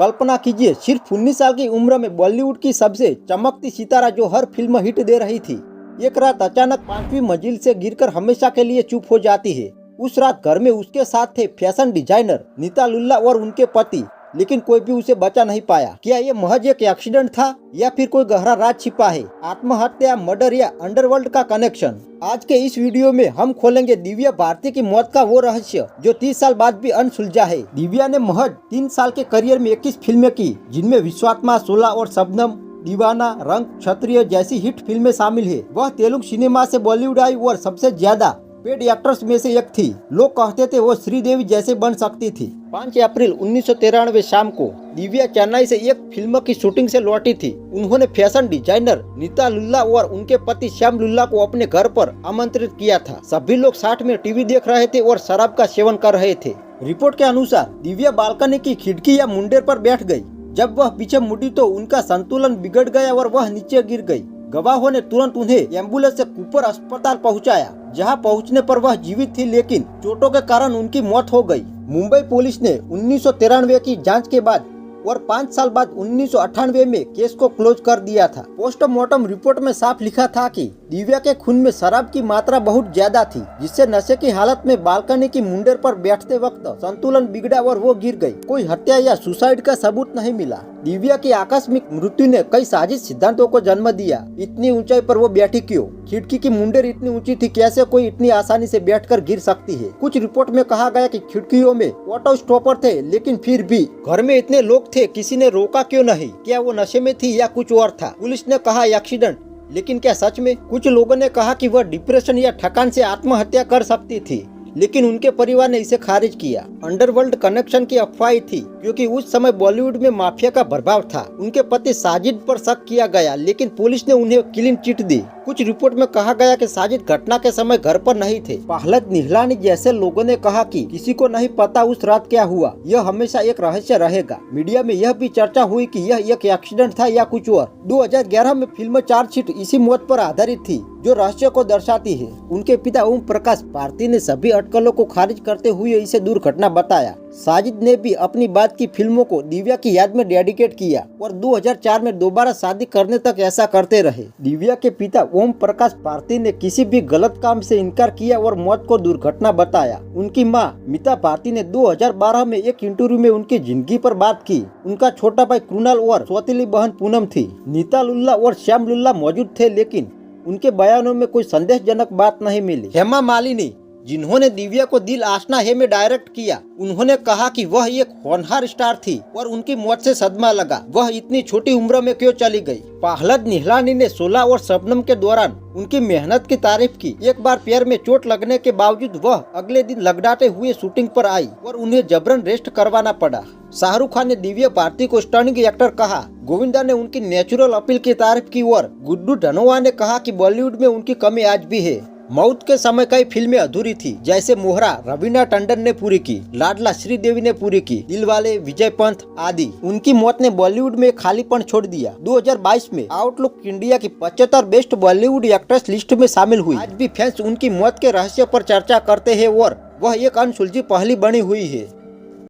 कल्पना कीजिए, सिर्फ 19 साल की उम्र में बॉलीवुड की सबसे चमकती सितारा जो हर फिल्म हिट दे रही थी, एक रात अचानक 5वीं मंजिल से गिरकर हमेशा के लिए चुप हो जाती है। उस रात घर में उसके साथ थे फैशन डिजाइनर नीता लुल्ला और उनके पति, लेकिन कोई भी उसे बचा नहीं पाया। क्या ये महज एक एक्सीडेंट था या फिर कोई गहरा राज छिपा है? आत्महत्या, मर्डर या अंडरवर्ल्ड का कनेक्शन? आज के इस वीडियो में हम खोलेंगे दिव्या भारती की मौत का वो रहस्य जो 30 साल बाद भी अनसुलझा है। दिव्या ने महज 3 साल के करियर में 21 फिल्में की, जिनमें विश्वात्मा, 16 और शबनम, दीवाना, रंग, क्षत्रिय जैसी हिट फिल्में शामिल है। वह तेलुगु सिनेमा से बॉलीवुड आई और सबसे ज्यादा पेड एक्ट्रेस में से एक थी। लोग कहते थे वो श्रीदेवी जैसे बन सकती थी। 5 अप्रैल 1993 शाम को दिव्या चेन्नई से एक फिल्म की शूटिंग से लौटी थी। उन्होंने फैशन डिजाइनर नीता लुल्ला और उनके पति श्याम लुल्ला को अपने घर पर आमंत्रित किया था। सभी लोग साथ में टीवी देख रहे थे और शराब का सेवन कर रहे थे। रिपोर्ट के अनुसार दिव्या बालकनी की खिड़की या मुंडेर पर बैठ गई। जब वह पीछे मुड़ी तो उनका संतुलन बिगड़ गया और वह नीचे गिर गई। गवाहों ने तुरंत उन्हें एम्बुलेंस से कूपर अस्पताल पहुंचाया, जहां पहुंचने पर वह जीवित थी, लेकिन चोटों के कारण उनकी मौत हो गई। मुंबई पुलिस ने 1993 की जांच के बाद और 5 साल बाद 1998 में केस को क्लोज कर दिया था। पोस्टमार्टम रिपोर्ट में साफ लिखा था कि दिव्या के खून में शराब की मात्रा बहुत ज्यादा थी, जिससे नशे की हालत में बालकनी की मुंडेर पर बैठते वक्त संतुलन बिगड़ा और वो गिर गई। कोई हत्या या सुसाइड का सबूत नहीं मिला। दिव्या की आकस्मिक मृत्यु ने कई साजिश सिद्धांतों को जन्म दिया। इतनी ऊंचाई पर वो बैठी क्यों? खिड़की की मुंडेर इतनी ऊंची थी, कैसे कोई इतनी आसानी से बैठकर गिर सकती है? कुछ रिपोर्ट में कहा गया कि खिड़कियों में ऑटो स्टॉपर थे, लेकिन फिर भी घर में इतने लोग थे, किसी ने रोका क्यों नहीं? क्या वो नशे में थी या कुछ और था? पुलिस ने कहा एक्सीडेंट, लेकिन क्या सच में? कुछ लोगों ने कहा कि वह डिप्रेशन या थकान से आत्महत्या कर सकती थी, लेकिन उनके परिवार ने इसे खारिज किया। अंडरवर्ल्ड कनेक्शन की अफवाह थी, क्योंकि उस समय बॉलीवुड में माफिया का प्रभाव था। उनके पति साजिद पर शक किया गया, लेकिन पुलिस ने उन्हें क्लीन चिट दी। कुछ रिपोर्ट में कहा गया कि साजिद घटना के समय घर पर नहीं थे। पहलज निहलानी जैसे लोगों ने कहा कि किसी को नहीं पता उस रात क्या हुआ, यह हमेशा एक रहस्य रहेगा। मीडिया में यह भी चर्चा हुई कि यह एक एक्सीडेंट था या कुछ और। 2011 में फिल्म चार्जशीट इसी मौत पर आधारित थी, जो रहस्य को दर्शाती है। उनके पिता ओम प्रकाश भारती ने सभी अटकलों को खारिज करते हुए इसे दुर्घटना बताया। साजिद ने भी अपनी बाद की फिल्मों को दिव्या की याद में डेडिकेट किया और 2004 में दोबारा शादी करने तक ऐसा करते रहे। दिव्या के पिता ओम प्रकाश भारती ने किसी भी गलत काम से इनकार किया और मौत को दुर्घटना बताया। उनकी मां मीता भारती ने 2012 में एक इंटरव्यू में उनकी जिंदगी पर बात की। उनका छोटा भाई कृणाल और सौतेली बहन पूनम थी। नीता लुल्ला और श्याम लुल्ला मौजूद थे, लेकिन उनके बयानों में कोई संदेशजनक बात नहीं मिली। हेमा मालिनी, जिन्होंने दिव्या को दिल आशना है में डायरेक्ट किया, उन्होंने कहा कि वह एक होनहार स्टार थी और उनकी मौत से सदमा लगा। वह इतनी छोटी उम्र में क्यों चली गई? पहलज निहलानी ने 16 और शबनम के दौरान उनकी मेहनत की तारीफ की। एक बार पैर में चोट लगने के बावजूद वह अगले दिन लगड़ाते हुए शूटिंग पर आई और उन्हें जबरन रेस्ट करवाना पड़ा। शाहरुख खान ने दिव्या भारती को स्टनिंग एक्टर कहा। गोविंदा ने उनकी नेचुरल अपील की तारीफ की और गुड्डू धनोआ ने कहा कि बॉलीवुड में उनकी कमी आज भी है। मौत के समय कई फिल्में अधूरी थी, जैसे मोहरा रवीना टंडन ने पूरी की, लाडला श्रीदेवी ने पूरी की, दिलवाले, विजय पंत आदि। उनकी मौत ने बॉलीवुड में खालीपन छोड़ दिया। 2022 में आउटलुक इंडिया की 75 बेस्ट बॉलीवुड एक्ट्रेस लिस्ट में शामिल हुई। आज भी फैंस उनकी मौत के रहस्य पर चर्चा करते हैं और वह एक अनसुलझी पहेली बनी हुई है।